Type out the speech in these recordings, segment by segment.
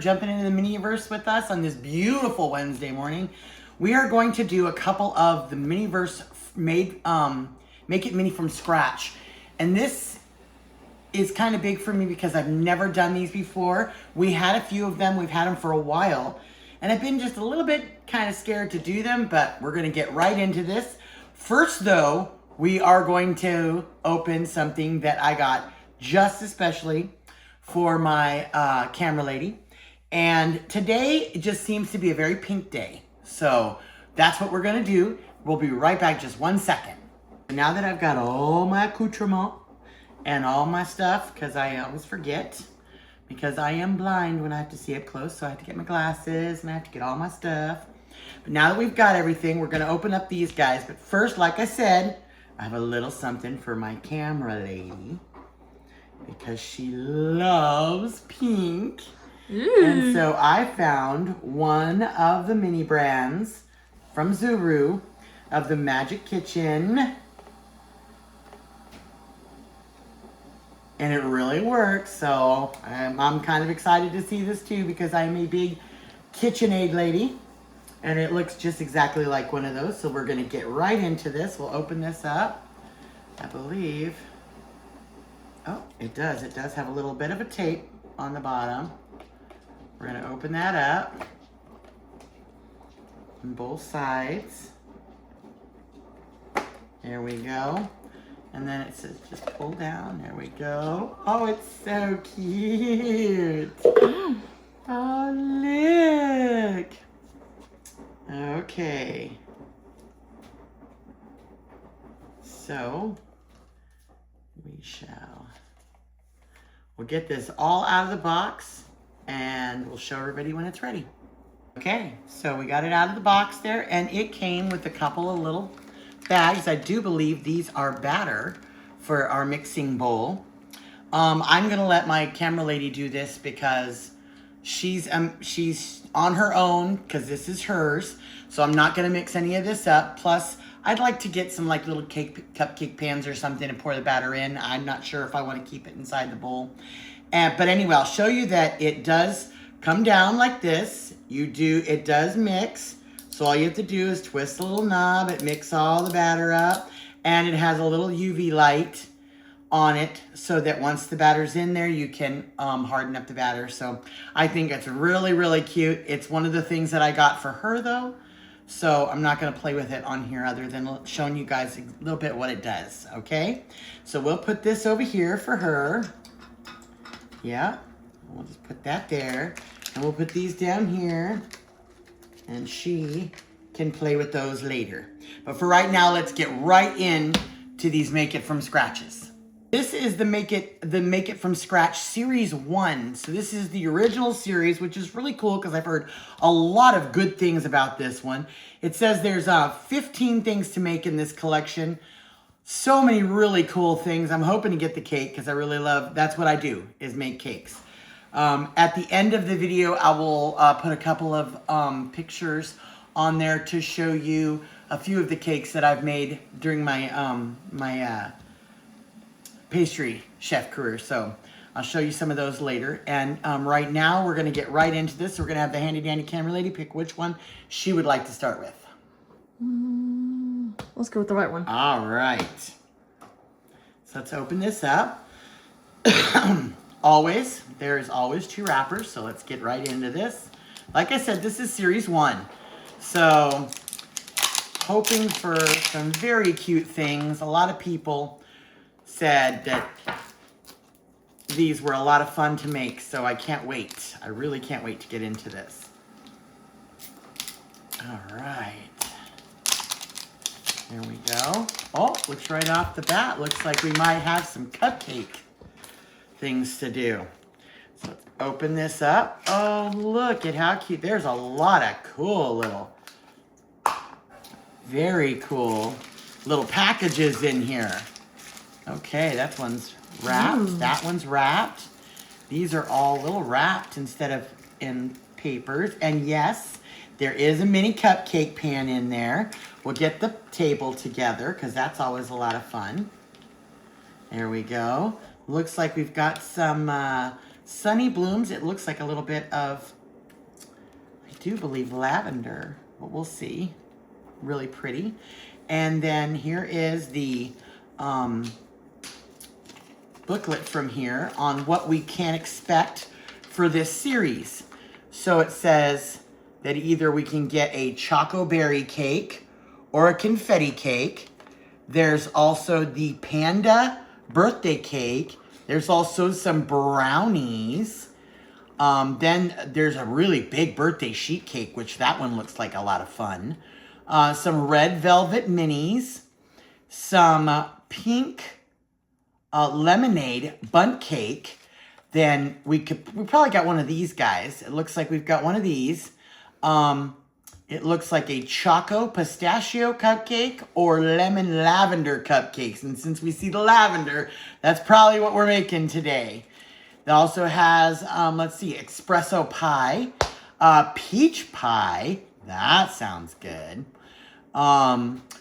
jumping into the Miniverse with us on this beautiful Wednesday morning. We are going to do a couple of the Miniverse made, Make It Mini from scratch. And this is kind of big for me because I've never done these before. We had a few of them. We've had them for a while. And I've been just a little bit kind of scared to do them, but we're going to get right into this. First, though, we are going to open something that I got just especially for my camera lady. And today, it just seems to be a very pink day. So that's what we're going to do. We'll be right back just 1 second. Now that I've got all my accoutrement and all my stuff, because I always forget, because I am blind when I have to see up close, so I have to get my glasses and I have to get all my stuff. But now that we've got everything, we're going to open up these guys. But first, like I said, I have a little something for my camera lady because she loves pink. And so I found one of the mini brands from Zuru of the Magic Kitchen. And it really works, so I'm kind of excited to see this too because I'm a big KitchenAid lady. And it looks just exactly like one of those, so we're going to get right into this. We'll open this up, I believe. Oh, it does. It does have a little bit of a tape on the bottom. We're going to open that up on both sides. There we go. And then it says just pull down. There we go. Oh, it's so cute. Oh, look. Okay. So, we'll get this all out of the box and we'll show everybody when it's ready. Okay, so we got it out of the box there and it came with a couple of little bags. I do believe these are batter for our mixing bowl. I'm gonna let my camera lady do this because she's on her own because this is hers. So I'm not gonna mix any of this up. Plus, I'd like to get some like little cupcake pans or something to pour the batter in. I'm not sure if I want to keep it inside the bowl. But anyway, I'll show you that it does come down like this. It does mix. So all you have to do is twist the little knob. It mixes all the batter up. And it has a little UV light on it so that once the batter's in there, you can harden up the batter. So I think it's really, really cute. It's one of the things that I got for her though. So I'm not going to play with it on here other than showing you guys a little bit what it does. Okay. So we'll put this over here for her. Yeah. We'll just put that there. And we'll put these down here. And she can play with those later. But for right now, let's get right in to these Make It From Scratches. This is the Make It From Scratch Series 1. So this is the original series, which is really cool because I've heard a lot of good things about this one. It says there's 15 things to make in this collection. So many really cool things. I'm hoping to get the cake because I really love, that's what I do, is make cakes. At the end of the video, I will put a couple of pictures on there to show you a few of the cakes that I've made during my pastry chef career. So I'll show you some of those later. And right now, we're going to get right into this. We're going to have the handy dandy camera lady pick which one she would like to start with. Let's go with the right one. All right. So let's open this up. There's always 2 wrappers, so let's get right into this. Like I said, this is series 1. So, hoping for some very cute things. A lot of people said that these were a lot of fun to make, so I can't wait. I really can't wait to get into this. All right. There we go. Oh, looks right off the bat. Looks like we might have some cupcake things to do. So let's open this up. Oh, look at how cute. There's a lot of cool very cool little packages in here. Okay, that one's wrapped. That one's wrapped. These are all little wrapped instead of in papers. And yes, there is a mini cupcake pan in there. We'll get the table together because that's always a lot of fun. There we go. Looks like we've got some Sunny Blooms. It looks like a little bit of do believe lavender, but we'll see. Really pretty. And then here is the booklet from here on what we can expect for this series. So it says that either we can get a choco berry cake or a confetti cake. There's also the panda birthday cake. There's also some brownies. Then there's a really big birthday sheet cake, which that one looks like a lot of fun. Some red velvet minis. Some pink lemonade bundt cake. Then we probably got one of these guys. It looks like we've got one of these. It looks like a choco pistachio cupcake or lemon lavender cupcakes. And since we see the lavender, that's probably what we're making today. It also has, let's see, espresso pie, peach pie. That sounds good.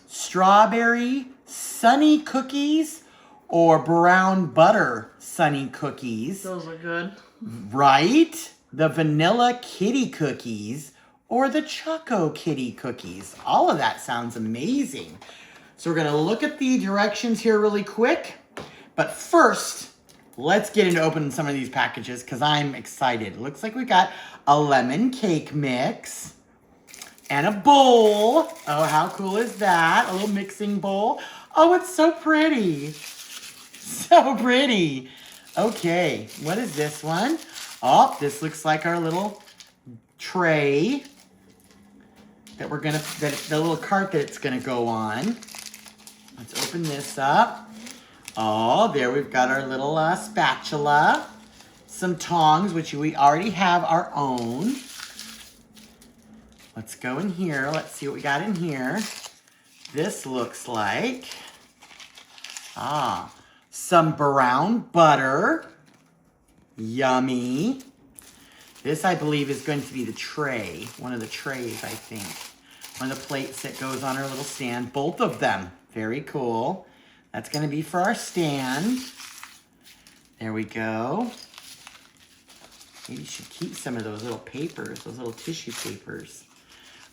Strawberry sunny cookies or brown butter sunny cookies. Those are good. Right? The vanilla kitty cookies or the choco kitty cookies. All of that sounds amazing. So we're gonna look at the directions here really quick. But first, let's get into opening some of these packages because I'm excited. It looks like we got a lemon cake mix and a bowl. Oh, how cool is that? A little mixing bowl. Oh, it's so pretty. So pretty. Okay, what is this one? Oh, this looks like our little tray that the little cart that it's gonna go on. Let's open this up. Oh, there we've got our little spatula. Some tongs, which we already have our own. Let's go in here. Let's see what we got in here. This looks like, some brown butter. Yummy. This, I believe, is going to be the tray. One of the trays, I think. One of the plates that goes on our little stand. Both of them. Very cool. That's going to be for our stand. There we go. Maybe you should keep some of those little papers, those little tissue papers.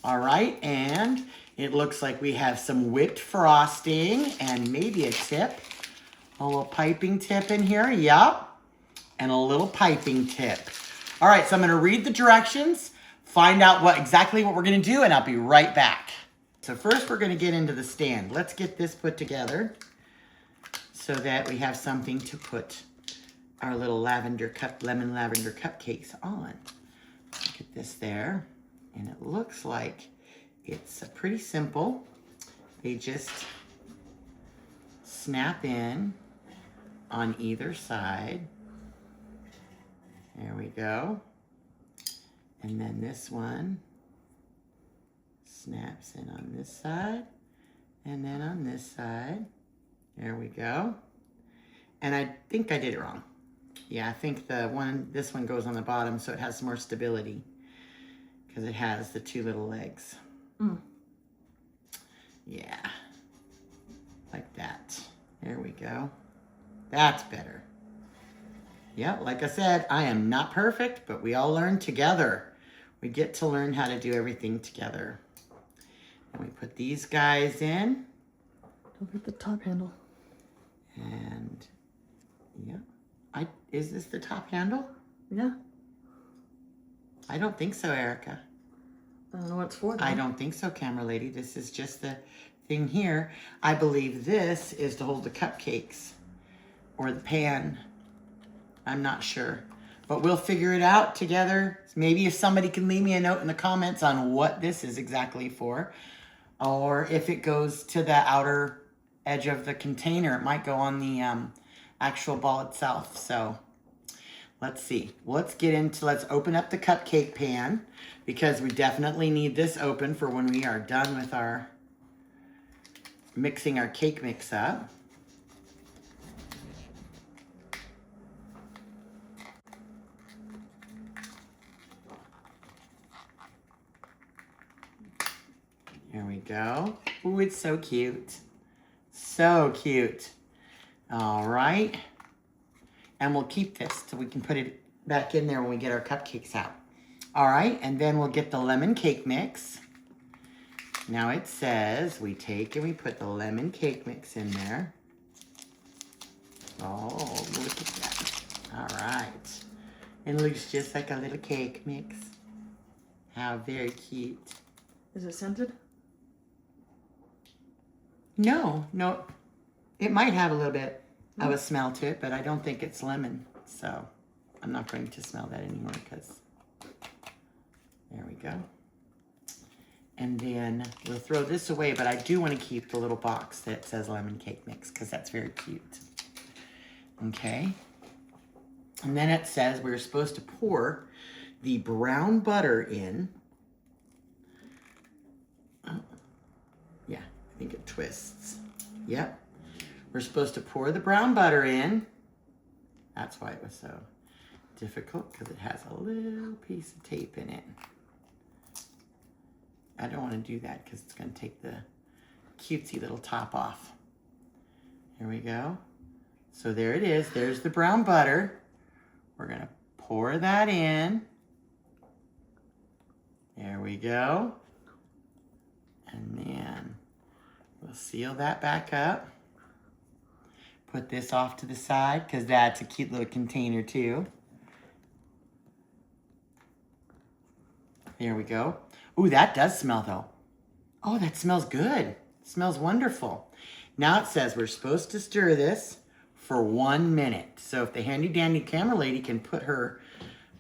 All right, and it looks like we have some whipped frosting and maybe a tip. A little piping tip in here, yep. And a little piping tip. All right, so I'm gonna read the directions, find out exactly what we're gonna do, and I'll be right back. So first we're gonna get into the stand. Let's get this put together so that we have something to put our little lemon lavender cupcakes on. Look at this there. And it looks like it's pretty simple. They just snap in on either side. There we go. And then this one snaps in on this side and then on this side. There we go. And I think I did it wrong. Yeah, I think this one goes on the bottom so it has some more stability because it has the two little legs. Yeah, like that. There we go. That's better. Yeah, like I said, I am not perfect, but we all learn together. We get to learn how to do everything together. And we put these guys in. Don't hit the top handle. And, yeah. Is this the top handle? Yeah. I don't think so, Erica. I don't know what it's for, though. I don't think so, camera lady. This is just the thing here. I believe this is to hold the cupcakes or the pan. I'm not sure, but we'll figure it out together. Maybe if somebody can leave me a note in the comments on what this is exactly for, or if it goes to the outer edge of the container, it might go on the actual ball itself. So let's see. Let's open up the cupcake pan because we definitely need this open for when we are done with our mixing our cake mix up. There we go. Ooh, it's so cute. So cute. All right. And we'll keep this so we can put it back in there when we get our cupcakes out. All right, and then we'll get the lemon cake mix. Now it says we take and we put the lemon cake mix in there. Oh, look at that. All right. It looks just like a little cake mix. How very cute. Is it scented? No. It might have a little bit of a smell to it, but I don't think it's lemon. So I'm not going to smell that anymore because there we go. And then we'll throw this away, but I do want to keep the little box that says lemon cake mix because that's very cute. Okay. And then it says we're supposed to pour the brown butter in. Oh, yeah, I think it twists. Yep. We're supposed to pour the brown butter in. That's why it was so difficult, because it has a little piece of tape in it. I don't want to do that because it's going to take the cutesy little top off. Here we go. So there it is. There's the brown butter. We're going to pour that in. There we go. And then we'll seal that back up. Put this off to the side because that's a cute little container too. There we go. Ooh, that does smell though. Oh, that smells good. It smells wonderful. Now it says we're supposed to stir this for 1 minute. So if the handy dandy camera lady can put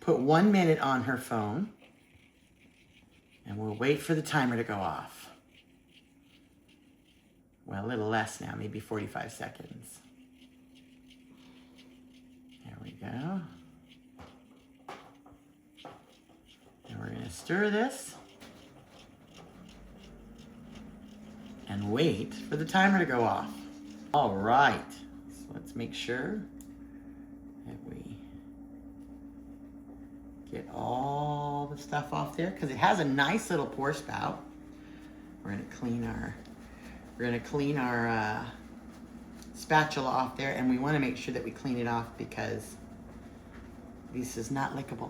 1 minute on her phone, and we'll wait for the timer to go off. Well, a little less now, maybe 45 seconds. There we go. And we're going to stir this and wait for the timer to go off. All right, so let's make sure that we get all the stuff off there because it has a nice little pour spout. We're going to clean our spatula off there, and we want to make sure that we clean it off because this is not lickable.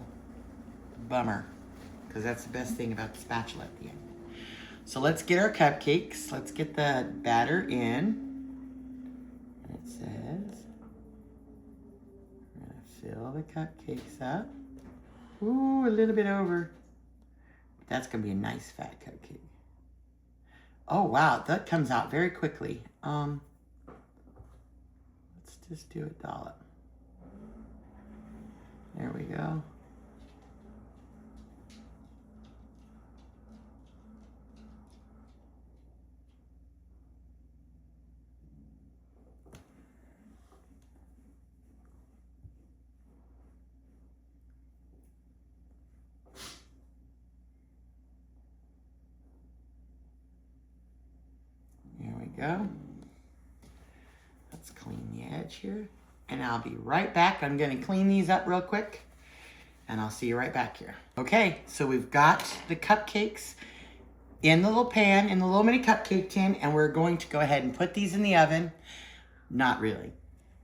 Bummer, because that's the best thing about the spatula at the end. So let's get our cupcakes. Let's get the batter in. And it says we're going to fill the cupcakes up. Ooh, a little bit over. That's going to be a nice fat cupcake. Oh, wow, that comes out very quickly. Let's just do a dollop. There we go. Go. Let's clean the edge here. And I'll be right back. I'm going to clean these up real quick. And I'll see you right back here. Okay, so we've got the cupcakes in the little pan, in the little mini cupcake tin. And we're going to go ahead and put these in the oven. Not really.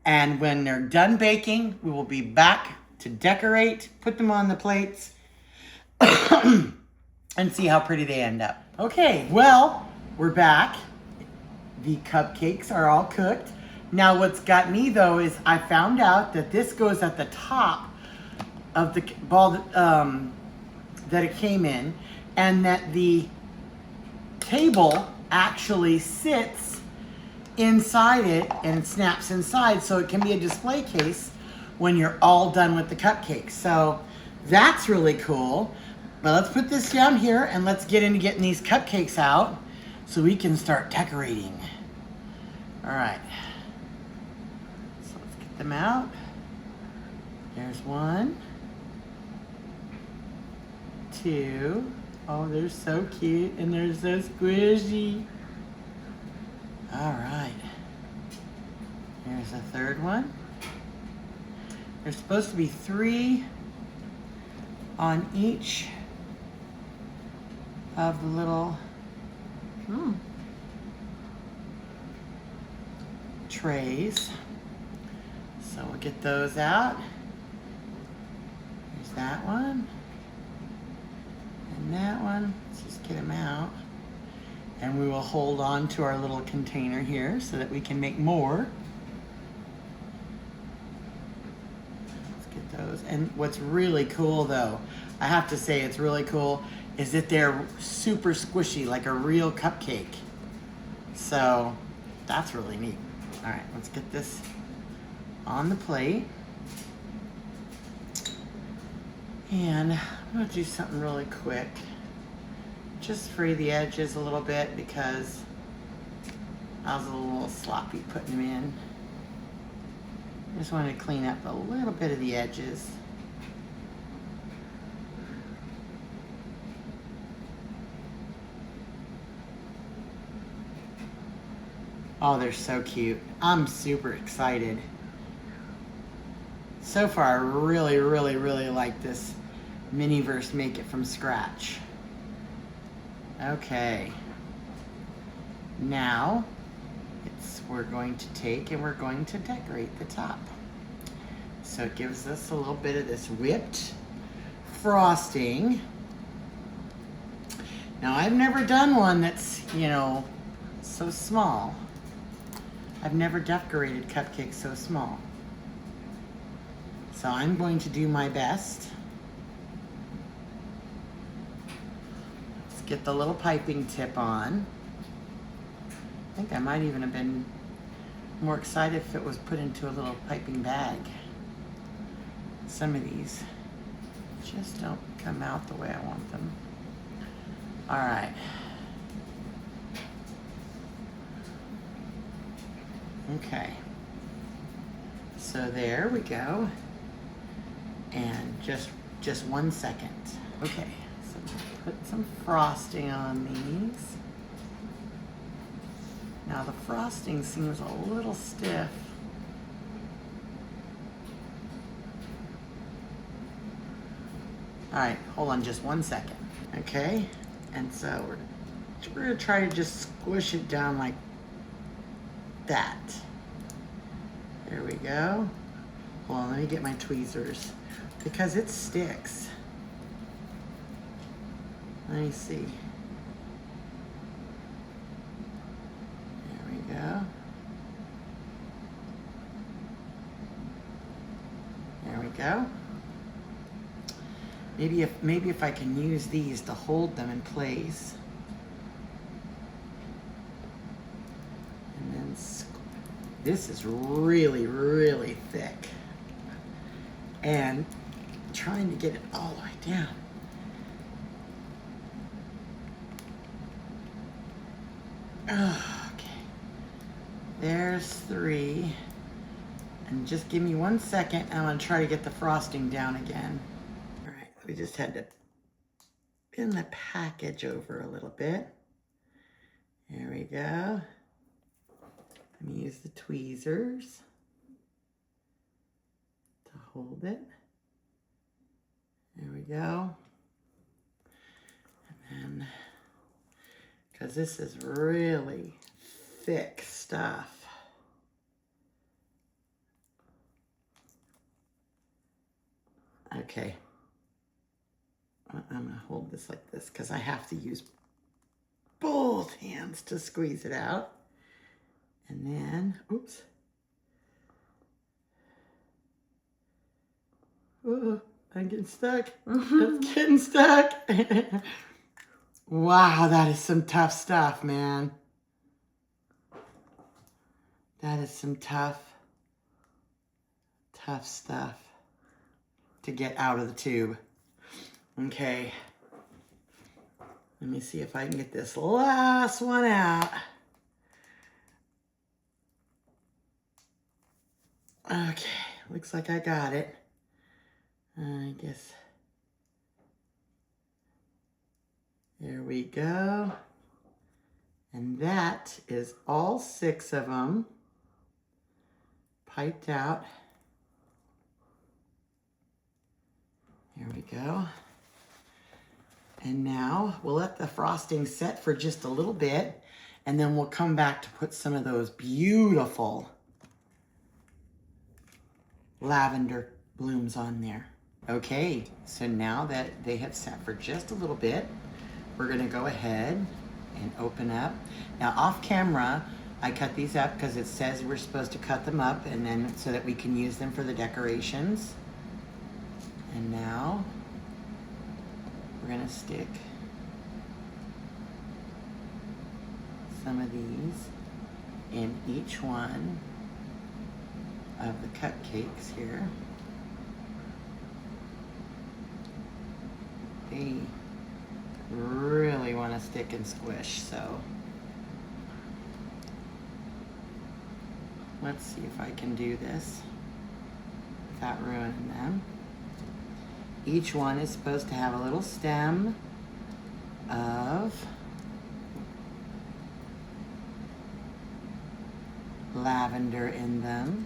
And when they're done baking, we will be back to decorate, put them on the plates, and see how pretty they end up. Okay, well, we're back. The cupcakes are all cooked. Now what's got me though is I found out that this goes at the top of the ball that it came in, and that the table actually sits inside it and snaps inside, so it can be a display case when you're all done with the cupcakes. So that's really cool. But let's put this down here and let's get into getting these cupcakes out so we can start decorating. All right, so let's get them out. There's 1, 2. Oh, they're so cute and they're so squishy. All right, here's a 3rd one. There's supposed to be 3 on each of the little trays. So we'll get those out. Here's that one. And that one, let's just get them out. And we will hold on to our little container here so that we can make more. Let's get those. And what's really cool though, I have to say it's really cool, is that they're super squishy, like a real cupcake. So that's really neat. All right, let's get this on the plate. And I'm gonna do something really quick. Just free the edges a little bit because I was a little sloppy putting them in. Just wanted to clean up a little bit of the edges. Oh, they're so cute. I'm super excited. So far, I really, really, really like this Miniverse Make It From Scratch. Okay. Now, we're going to take and we're going to decorate the top. So it gives us a little bit of this whipped frosting. Now, I've never done one that's, you know, so small. I've never decorated cupcakes so small. So I'm going to do my best. Let's get the little piping tip on. I think I might even have been more excited if it was put into a little piping bag. Some of these just don't come out the way I want them. All right. Okay. So there we go. And just 1 second. Okay, so put some frosting on these. Now the frosting seems a little stiff. All right, hold on just 1 second. Okay, and so we're gonna try to just squish it down like that. There we go. Hold on, let me get my tweezers because it sticks. Let me see. There we go. There we go. Maybe if I can use these to hold them in place. And then this is really, really thick. And trying to get it all the way down. Okay. There's 3. And just give me 1 second. I'm gonna try to get the frosting down again. All right, we just had to bend the package over a little bit. There we go. Let me use the tweezers to hold it. There we go. And then, because this is really thick stuff. Okay. I'm gonna hold this like this because I have to use both hands to squeeze it out. And then, oops. Oh, I'm getting stuck. It's getting stuck. Wow, that is some tough stuff, man. That is some tough stuff to get out of the tube. Okay. Let me see if I can get this last one out. Okay, looks like I got it. I guess. There we go. And that is all 6 of them piped out. There we go. And now we'll let the frosting set for just a little bit, and then we'll come back to put some of those beautiful lavender blooms on there. Okay, so now that they have sat for just a little bit, we're gonna go ahead and open up. Now off camera, I cut these up because it says we're supposed to cut them up and then so that we can use them for the decorations. And now we're gonna stick some of these in each one of the cupcakes here. They really want to stick and squish, so let's see if I can do this without ruining them. Each one is supposed to have a little stem of lavender in them.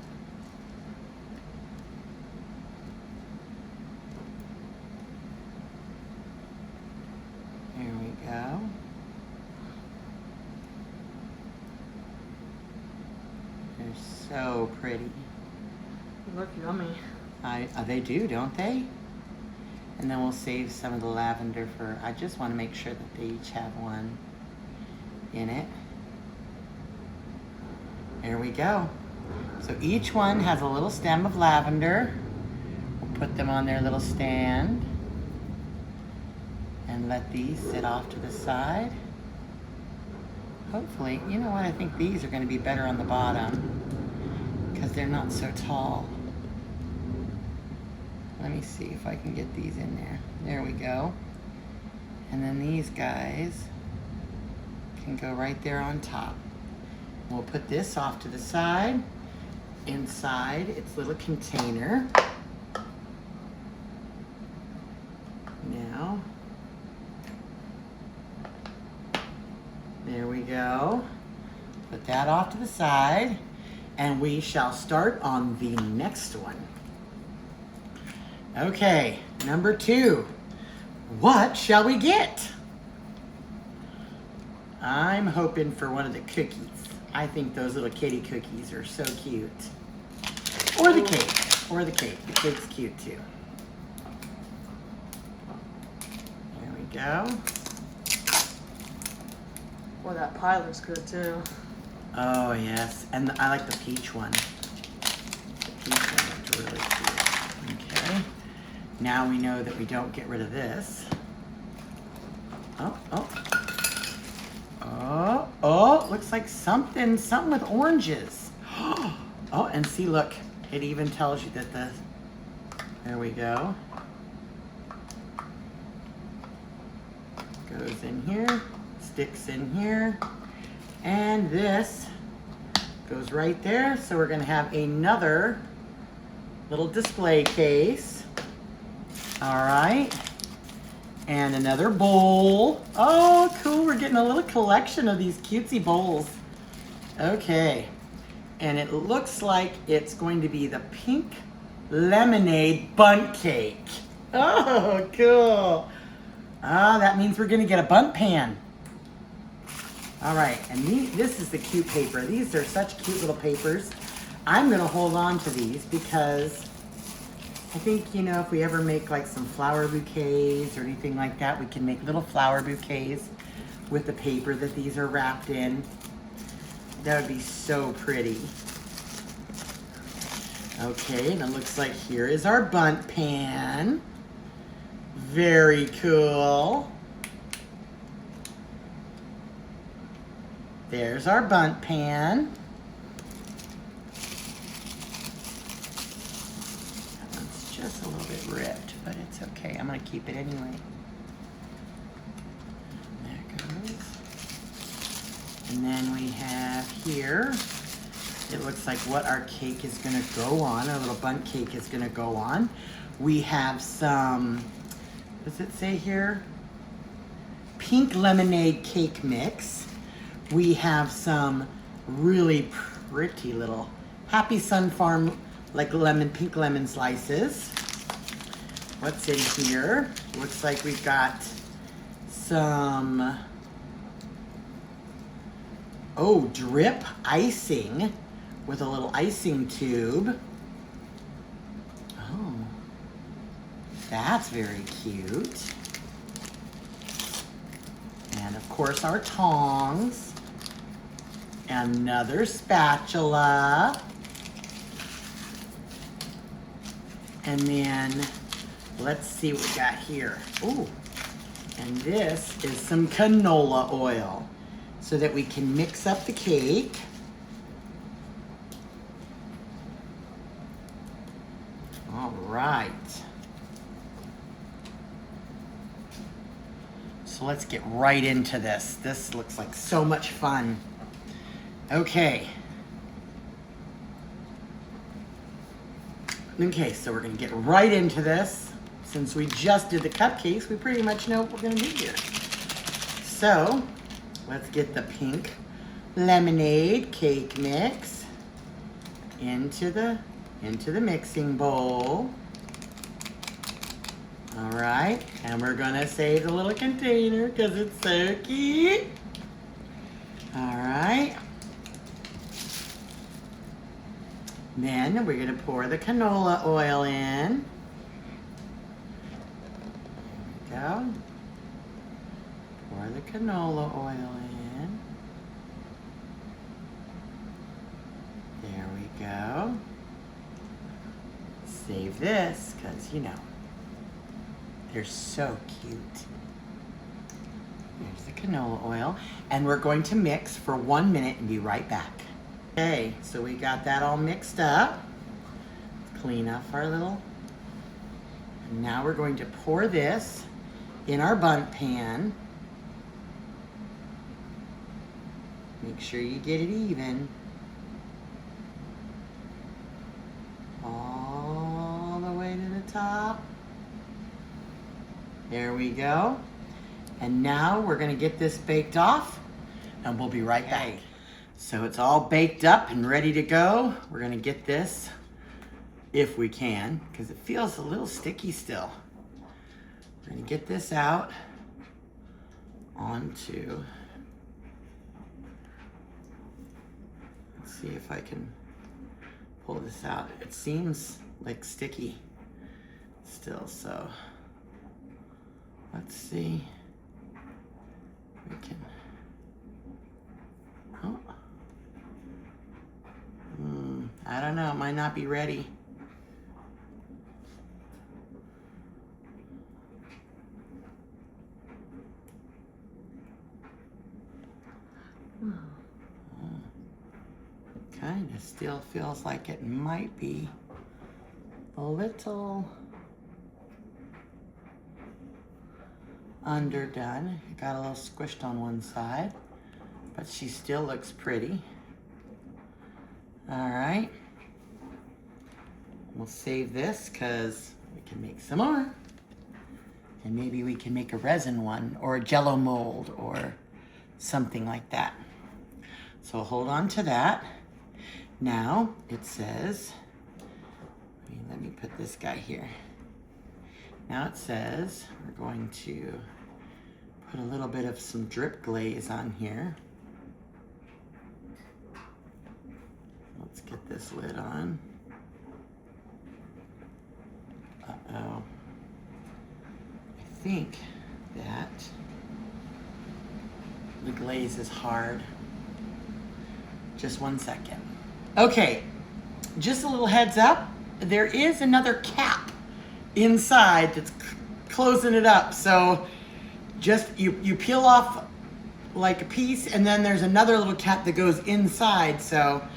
There we go. They're so pretty. They look yummy. They do, don't they? And then we'll save some of the lavender for, I just want to make sure that they each have one in it. There we go. So each one has a little stem of lavender. We'll put them on their little stand and let these sit off to the side. Hopefully, you know what, I think these are going to be better on the bottom because they're not so tall. Let me see if I can get these in there. There we go. And then these guys can go right there on top. We'll put this off to the side, inside its little container. Now, there we go. Put that off to the side, and we shall start on the next one. Okay, number 2. What shall we get? I'm hoping for one of the cookies. I think those little kitty cookies are so cute. Or the cake. Or the cake. The cake's cute too. There we go. Boy, that pie looks good too. Oh yes, and I like the peach one. The peach one looked really cute. Okay. Now we know that we don't get rid of this. Oh, looks like something with oranges. Oh, and see, look, it even tells you that there we go. Goes in here, sticks in here, and this goes right there. So we're gonna have another little display case. All right. And another bowl. Oh, cool. We're getting a little collection of these cutesy bowls. Okay. And it looks like it's going to be the pink lemonade bundt cake. Oh, cool. Ah, that means we're going to get a bundt pan. All right. And this is the cute paper. These are such cute little papers. I'm going to hold on to these because I think, you know, if we ever make like some flower bouquets or anything like that, we can make little flower bouquets with the paper that these are wrapped in. That would be so pretty. Okay, and it looks like here is our bundt pan. Very cool. There's our bundt pan. Just a little bit ripped, but it's okay. I'm gonna keep it anyway. There it goes. And then we have here, it looks like what our cake is gonna go on, our little bundt cake is gonna go on. We have some, what does it say here? Pink lemonade cake mix. We have some really pretty little Happy Sun Farm like pink lemon slices. What's in here? Looks like we've got some, drip icing with a little icing tube. Oh, That's very cute. And of course our tongs. Another spatula. And then let's see what we got here. Ooh, and this is some canola oil so that we can mix up the cake. All right. So let's get right into this. This looks like so much fun. Okay. Okay, so we're gonna get right into this. Since we just did the cupcakes, we pretty much know what we're gonna do here. So, let's get the pink lemonade cake mix into the mixing bowl. All right, and we're gonna save the little container because it's so cute. All right. Then we're gonna pour the canola oil in. There we go. Pour the canola oil in. There we go. Save this, because you know, they're so cute. There's the canola oil. And we're going to mix for 1 minute and be right back. Okay, so we got that all mixed up. Clean up our little. And now we're going to pour this in our bundt pan. Make sure you get it even. All the way to the top. There we go. And now we're gonna get this baked off and we'll be right back. So it's all baked up and ready to go. We're gonna get this, if we can, because it feels a little sticky still. We're gonna get this out onto, let's see if I can pull this out. It seems like sticky still, so let's see. We can, oh. I don't know, it might not be ready. Kind of still feels like it might be a little underdone. It got a little squished on one side, but she still looks pretty. All right. We'll save this because we can make some more. And maybe we can make a resin one or a Jello mold or something like that. So hold on to that. Now it says, let me put this guy here. Now it says we're going to put a little bit of some drip glaze on here. Let's get this lid on. Uh-oh. I think that the glaze is hard. Just 1 second. Okay, just a little heads up. There is another cap inside that's closing it up. So just, you peel off like a piece and then there's another little cap that goes inside. So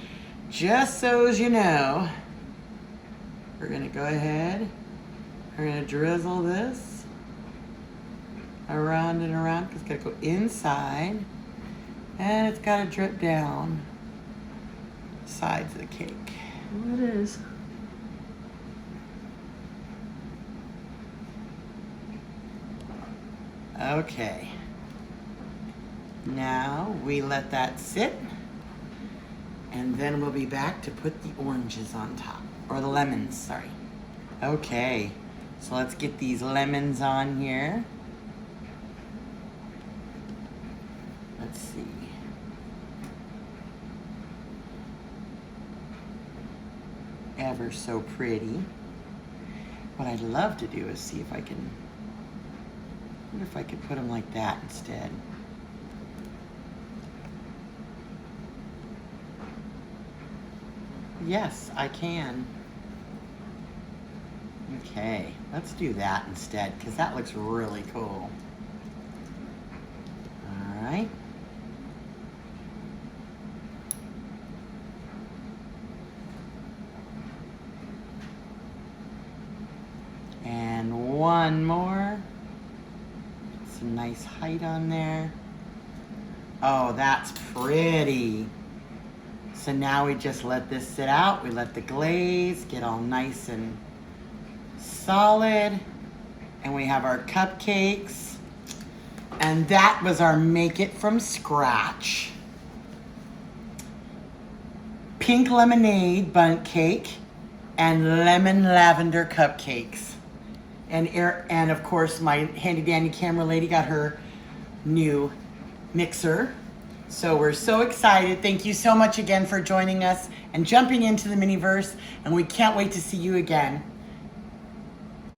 just so as you know, we're gonna go ahead. We're gonna drizzle this around and around because it's gotta go inside and it's gotta drip down the sides of the cake. Well, it is. Okay. Now we let that sit and then we'll be back to put the oranges on top, or the lemons, sorry. Okay, so let's get these lemons on here. Let's see. Ever so pretty. What I'd love to do is see if I can, what if I could put them like that instead? Yes, I can. Okay, let's do that instead, because that looks really cool. All right. And one more. Some nice height on there. Oh, that's pretty. So now we just let this sit out. We let the glaze get all nice and solid. And we have our cupcakes. And that was our make it from scratch pink lemonade bundt cake and lemon lavender cupcakes. And of course my handy dandy camera lady got her new mixer. So we're so excited. Thank you so much again for joining us and jumping into the Miniverse, and we can't wait to see you again.